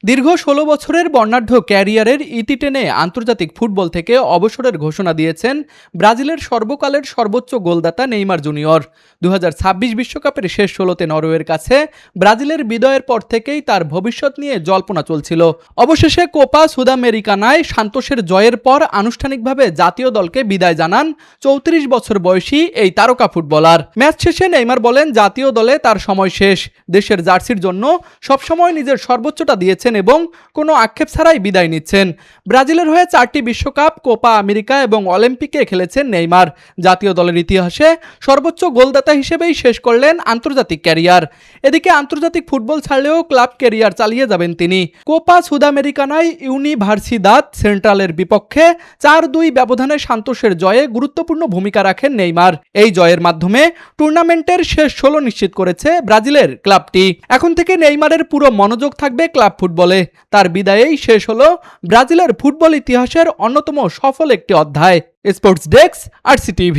দীর্ঘ ১৬ বছরের বর্ণাঢ্য ক্যারিয়ারের ইতি টেনে আন্তর্জাতিক ফুটবল থেকে অবসরের ঘোষণা দিয়েছেন ব্রাজিলের সর্বকালের সর্বোচ্চ গোলদাতা নেইমার জুনিয়র। ২০২৬ বিশ্বকাপের শেষ ১৬তে নরওয়ের কাছে ব্রাজিলের বিদায়ের পর থেকেই তার ভবিষ্যৎ নিয়ে জল্পনা চলছিল। অবশেষে কোপা সুদামেরিকানায় সান্তোসের জয়ের পর আনুষ্ঠানিকভাবে জাতীয় দলকে বিদায় জানান ৩৪ বছর বয়সী এই তারকা ফুটবলার। ম্যাচ শেষে নেইমার বলেন, জাতীয় দলে তার সময় শেষ। দেশের জার্সির জন্য সবসময় নিজের সর্বোচ্চটা দিয়েছেন এবং কোনো আক্ষেপ ছাড়াই বিদায় নিচ্ছেন। ব্রাজিলের হয়ে 4টি বিশ্বকাপ, কোপা আমেরিকা এবং অলিম্পিকে খেলেছেন নেইমার। জাতীয় দলের ইতিহাসে সর্বোচ্চ গোলদাতা হিসেবেই শেষ করলেন আন্তর্জাতিক ক্যারিয়ার। এদিকে আন্তর্জাতিক ফুটবল ছাড়লেও ক্লাব ক্যারিয়ার চালিয়ে যাবেন তিনি। কোপা সুদামেরিকানায় ইউনিভার্সিদাদ সেন্ট্রালের বিপক্ষে ৪-২ ব্যবধানে সান্তোসের জয়ে গুরুত্বপূর্ণ ভূমিকা রাখেন নেইমার। এই জয়ের মাধ্যমে টুর্নামেন্টের শেষ ১৬ নিশ্চিত করেছে ব্রাজিলের ক্লাবটি। এখন থেকে নেইমারের পুরো মনোযোগ থাকবে ক্লাব ফুটবলে। তার বিদায়েই শেষ হলো ব্রাজিলের ফুটবল ইতিহাসের অন্যতম সফল একটি অধ্যায়। Sports desk, RCTV।